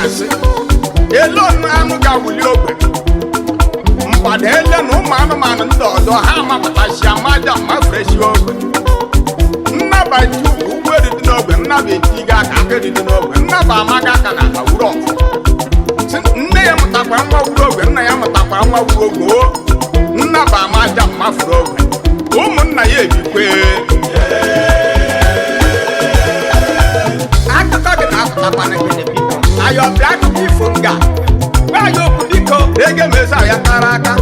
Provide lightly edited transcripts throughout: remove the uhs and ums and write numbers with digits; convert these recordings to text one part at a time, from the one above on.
na-asị elu anụ ga-awụli ogbe mgbada ele na ụmụ anụmanụ ndị ọzọ ha amapụtachi amaja ma freshi ogbe nnaba ji ugwu eridi n'ogbe nnaba etigo aka aka eridi n'ogbe nnaba amaga aka na akpa wuru ọfụ nne ya mụtakwara nwa wuru ogbe nna ya mụtakwara nwa wuru ogbe o nnaba amaja mma furu ogbe ụmụnna ya ebikwe akụkọ gị na-apụtakwana gị biko ayọbịa akụkọ ifo nga gwa ya okwu biko ege meza ya kara aka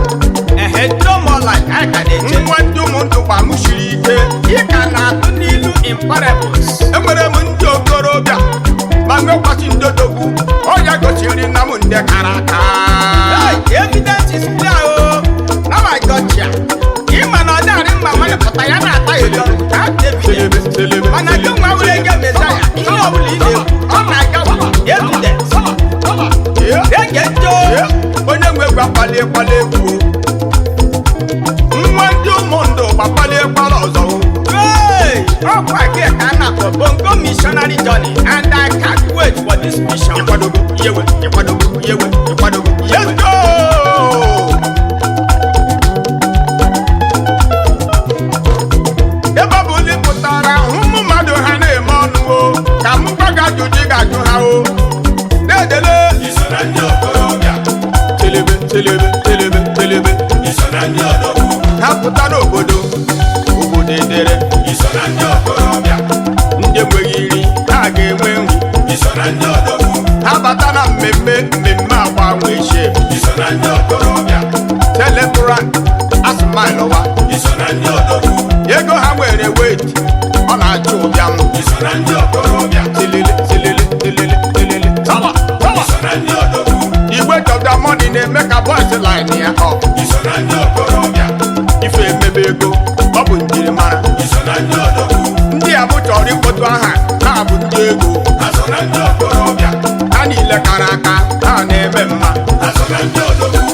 ehe domola ka anyị ka na-eche nwa ndị ụmụndụ gbamụsiri ike ịka na-atụ n'ilu imparables enwere m ndị okorobịa ma nwekwachi ndị odogwu ọya gochiri na m ndị kara aka evidence is clear o now I got ya ịma na ọ dịarị mma nwanne pụta ya na-ata eri ọrụ ka David mana gị nwa were ege meza ya ihe ọbụla ị na-ekwu ọ na-aga evidence ege njo onye nwe gbakpali ekpali egwu nwa ndị ụmụndụ gbakpali ekpali ọzọ ọkwa gị ka a na-akpọ bongo missionary journey and I can't wait for this mission. Ịkwadogo iyewe ịkwadogo iyewe ịkwadogo let's go. ebe ọ bụ ndị pụtara ụmụ mmadụ ha na-eme ọnụ o ka m gbaga ajụjụ ga-ajụ ha o na-edele iso na ndị okorobịa telebe telebe telebe telebe iso na ndị odogwu ha pụta n'obodo edere iso na ndị okorobịa ndị enweghị iri ha ga-enwe nri iso na ndị odogwu ha bata na mmemme agbanwe shape iso na ndị okorobịa celebrant asụmailụwa iso na ndị odogwu ego ha nwere wet ọ na-achụ ụbịam iso na ndị okorobịa tilili tilili tilili tilili tawa tawa iso na ndị odogwu igwe chọbịa mọni na-eme ka bọs line ya ọ iso na ndị okorobịa ife emebe ego ọ bụ njirimara iso na ndị odogwu ndị a bụ chọrọ ikpotu aha ha bụ ndị ego ha so na ndị okorobịa ha niile kara aka ha na-eme mma ha so na ndị odogwu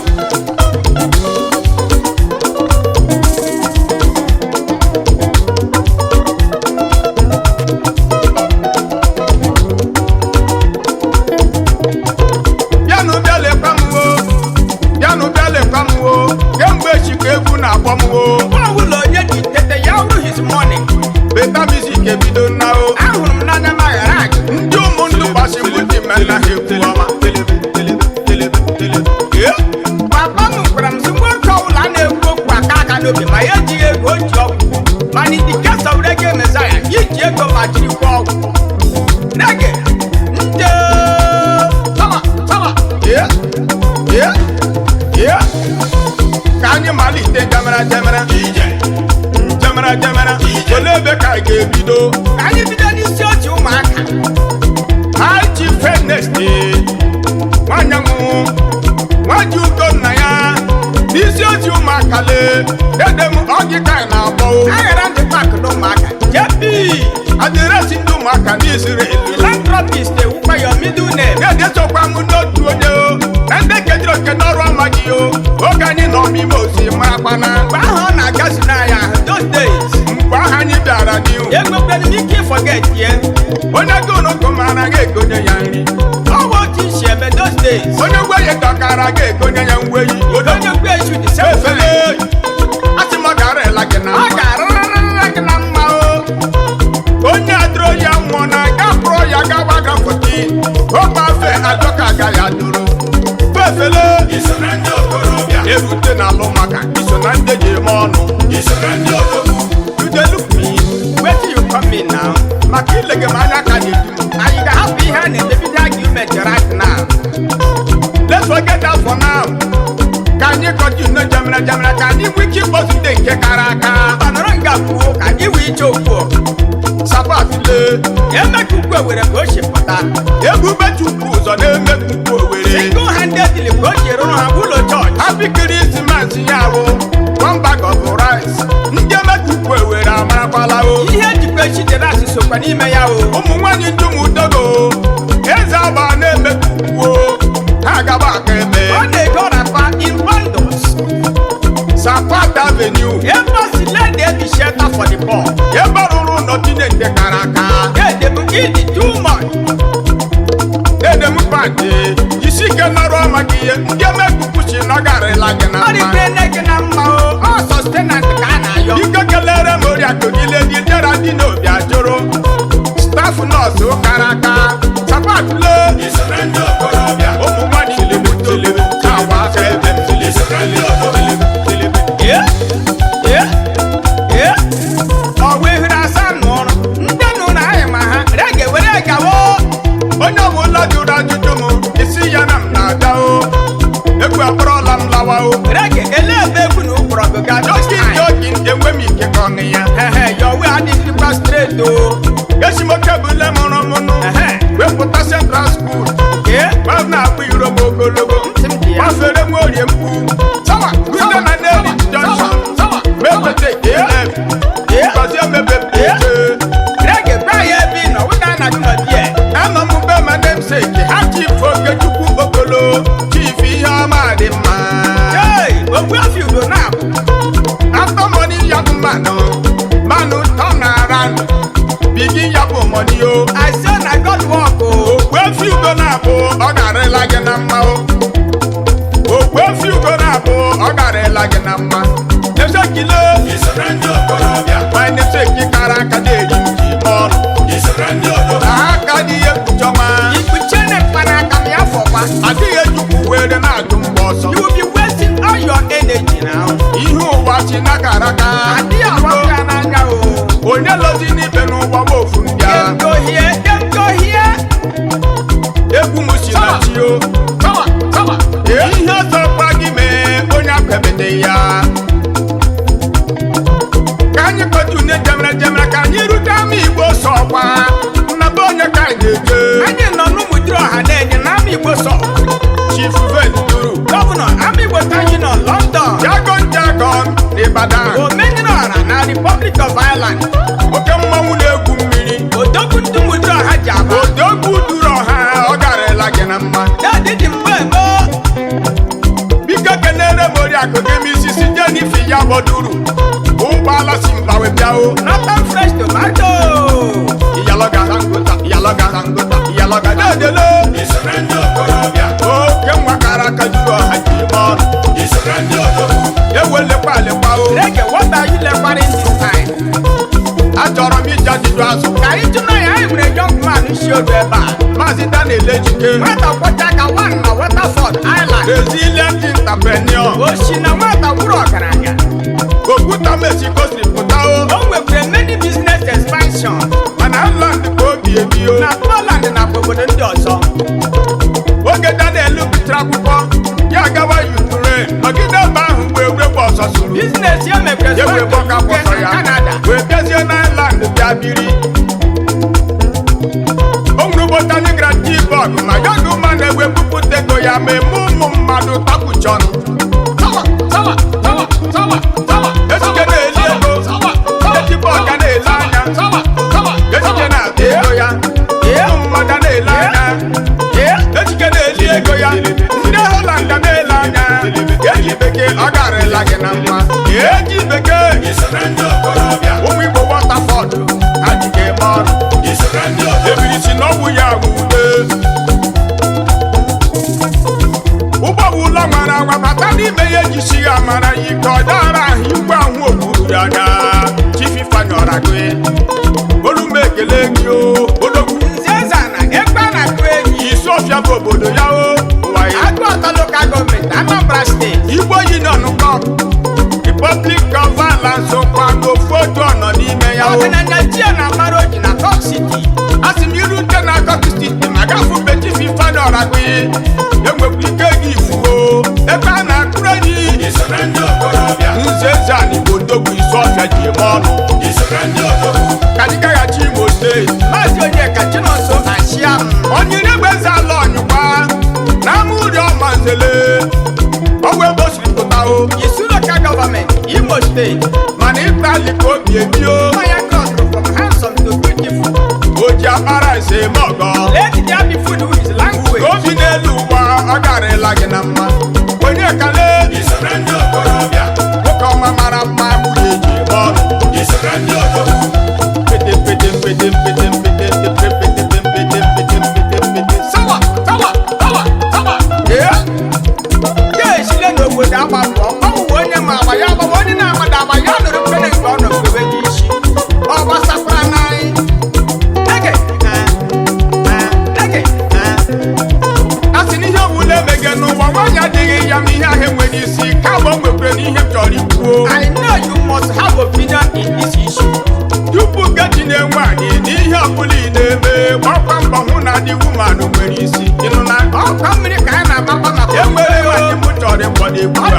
kemgbe chika egwu na-akpọ m o ọwụlọ onye dị tete ya wụ his money beta music ebido na o ahụrụ m n'anya ma ghara achị ndị ụmụndụ gbasi mgbuti mmena ha egwu ọma papa m gwara m si nwoke ọbụla na-ekwu okwu aka aka n'obi ma ya ejighị ego o ji ọgwụ mana ndị kesa were ego emezaya iji ego ma jirikwa ọgwụ nege nje ka anyị malite jamara jamara olee ebe ka anyị ga-ebido ka anyị bido n'isi ochi ụmụaka ha ji fenesti nwanyị nwụnwụ nwaji ugo nna ya n'isi ochi ụmụaka lee dede m ọgị ka anyị na-akpọ aghara ndị pak na ụmụaka jepi adịresi ndị ụmụaka n'Israel philanthropist ewukwa ya middle name na-edechọkwa m n'otu onye o na ndị kejiri oke n'ọrụ amaghị o oge anyị nọ n'ime osi mara kpana mgbe ahụ ọ na-agazi n'anya those days mgbe ahụ anyị bịara n'ihu enwekwere m ike forget ye onye gonoko mara ga-egonye ya nri ọwa otu isi eme those days onye gwenye dọkara ga-egonye ya ngweyi onye gweju dị sefele asị m ọ ga-arịla gị na mma o onye adịrọ ya mmụọ na gapụrụ ya gawaga foti omafe adọka agaghị adụrụ fefele iso na ndị okorobịa erute na alụ maka iso na ndị ji eme ọnụ iso na ndị odogwu you dey look me wetin you come in now maka ilege m anya ka na-edu anyị ga-ahapụ ihe a na-emebido argument right now let's forget that for now ka anyị kọtinu jamara ka anyị nwee ike ịkpọzu ndị nke kara aka anọrọ nga kwuo ka anyị wee iche okwu sapatile emeka ukwu ewere ka o si pụta ebube chukwu ụzọ na-emeka ukwu owere single handedly ka o ji rụrụ ha ụlọ chọọchị happy Christmas ya bụ one bag of rice ndị emeka ukwu ewere amarakwala o ihe jikwa chiderasi sokwa n'ime ya o ụmụ nwaanyị ndị ụmụdogo eze agba na-emeka ukwu ha gaba aka ebe ọ na-ego rapa in bundles Sapat Avenue ebe si let there be shelter for the poor ebe rụrụ ụlọ tinye ndị kara aka edem ịdị too much edem pati gị na Ọ dị mma. bene gị na mma o. Ọ sustenant ka a na-ayọ. Ike kelere m oriakụ gị ledi jera dị n'obi ajụrụ. Staf nọọsụ kara aka. Sapatule. iso na ndị okorobịa Ụmụ nwaanyị chilebe chilebe. Awa aka ebe m chilebe. iso na ndị okorobịa Ọ wee hiri asaa n'ọrụ. Ndị nụ na anyị ma ha. Rege were gawo. Onye ọbụla jụrụ ajụjụ m isi ya na m na-abịa o. Egwu akpọrọla m lawa o. Rege ele ebe egwu na ụkpọrọ gị ga-adọ Jokin enwe m ike ka ọṅụ ya. your way adịghịkwa straight o. Esi m oke bule mụrụ mụnụ. Wepụta Central School. Gwa m na-akpụ iro m ogologo. Ntị m dị ya. Gbafere m orie mkpu. Sawa, rute na Navy Junction. Mepụta Elef. Gọzie mepepụ ike. Rege gba ya ebe ị nọ. Wụda na gị nọ die. Anọ m be ma namesake. Ha chief Okechukwu Okolo. Chief ihe ọma dị mma. Hey, ogbu afi ugo na-abụ. After money ya bụ mmanụ. Mmanụ turn around. Begin ya bụ money o. I say na God work o. Okwefi ugo na-abụ ọ garịla gị na mma o. Okwefi ugo na-abụ ọ garịla gị na mma. Esekile. iso na ndị okorobịa Ma na-eseki kara aka na-eri nji ọnụ. iso na ndị odogwu Aka dị ihe mkpuchọma. Ikpuche na mkpanaka m ya fọkwa. Adịghị ejikwu were na-ajụ mgbe ọsọ. You will be wasting all your energy now. Ihe ụwa si n'akara aka. Adịghị agbapụ ya n'anya o. Onye lozi n'ibe n'ụwa bụ ofu ndị a. Dem go here, dem go here. Egwu m si na chi o. Ihe ọzọ gwa gị mee onye akwebede ya. Ka anyị kọtu ne jemere ka anyị rute ama Igbo sọkwa. Nnaba onye ka anyị ga-eje. Anyị nọ n'ụmụdịrị ọha na-enye n'ama Igbo sọ. Chief Ven Duru. Gọvanọ ama Igbo ka anyị nọ London. Jagon n'Ibadan. Omenala na Republic of Ireland. Oke mmanwụ na-egwu mmiri. Odogwu ndị ụmụdịrị ọha ji aba. Odogwu duru ọha ọ garịla gị na mma. Dadị dị mgbe emo. Biko kenere m oriakụ gị m isi site n'ifi ya gbọduru. Ụgbọala si mgbawe bịa o. Northern fresh tomato. Iyaloga dedele. iso na ndị okorobịa Oke nwa kara aka duru ọha ji ime ọrụ. iso na ndị odogwu Ewelekwa alekwa o. Rege, what are you lecturing this time? Achọrọ m ije ajụjụ azụ. Ka anyị tụna ya anyị nwere young man si odu ebe a. Maazị Daniel Ejike. Nwata kwọcha ka one na Waterford Island. Resilient entrepreneur. Osi na nwata gwụrụ ọgaranya. Okwuta Mexico siri pụta o. O nwekwara many business expansion Mana Ireland ka obi ebi o. na Poland na obodo ndị ọzọ. Oge Daniel bitere akwụkwọ ya gawa Ukraine. Nọgide ebe ahụ mgbe egwuregwu ọzọ suru. Business ya mepere Ya wee gbọka akwụkwọ ya. Canada. Wee bịazie n'Ireland bịa biri. O nwere botanic grand T-bug ma ya ga ụma na-ewepụpụta ego ya ma eme ụmụ mmadụ takwucha ọnụ. Esike na-eli ego. T-bug ga na-ele anya. Esike na-ata ego ya. Ụmụ mmadụ na-ele anya. Ejike na-eli ego ya. Ndị Holland na-ele anya. Eji bekee ọ garịla gị na mma. Eji bekee. iso na ndị okorobịa Ụmụ Igbo Waterford adịghị eme ọrụ. iso na ndị odogwu Ebiri si n'ọgwụ ya wude. Ụgbọ bụ ụlọ nwara anwa bata n'ime ya ejisi ya mara ya ike ọ dara ahụ igwe ahụ ogburu ya anya. Chifi fanyọra gị. Olu m ekele gị o. Odogwu. Nzeza na Ekpa na Kwenyi. Isofia bụ obodo ya o. Ụwa ya. Agụọta local government Anambra State. Igbo Union Cup. Republic of Ireland sokwa n'ofu otu ọnọ n'ime ya o. Ọdịna Nigeria na Maroji na Cork City. Asị m iru nke na Cork City ma gafu mgbe Chief Ifeanyi gị enwekwa ike gị ifuo ebe a na-akụrụ enyi iso na ndị okorobịa nze eze a n'Igbo Odogwu Isofia ji eme ọnụ iso na ndị odogwu ka anyị gaghachi Imo steeti. Maazị Onyeka Chinonso Ashiam. Onye na-egbe eze ala ọnyụkwa na ama uri ọma nzele ọgwụ ebe o siri pụta o Isu local government Imo State. mana ịtali ka obi ebi o Fire cross from handsome to beautiful. o ji akpara eze eme ọgọ Let there be food with language. ka obi n'elu ụwa ọ garịla gị na mma onye kale iso na ndị okorobịa nwoke ọma mara mma nwunye eji eme ọnụ iso na ndị odogwu sawa Ya esile n'obodo agba nwaanyị n'ihe ọbụla ị na-eme gbakwa mbọ hụ na dị wumanụ nwere isi ịnụ na ọkwa mmiri ka anyị na-agbakwa maka enwere nwaanyị m chọrọ ịkpọdo egwu a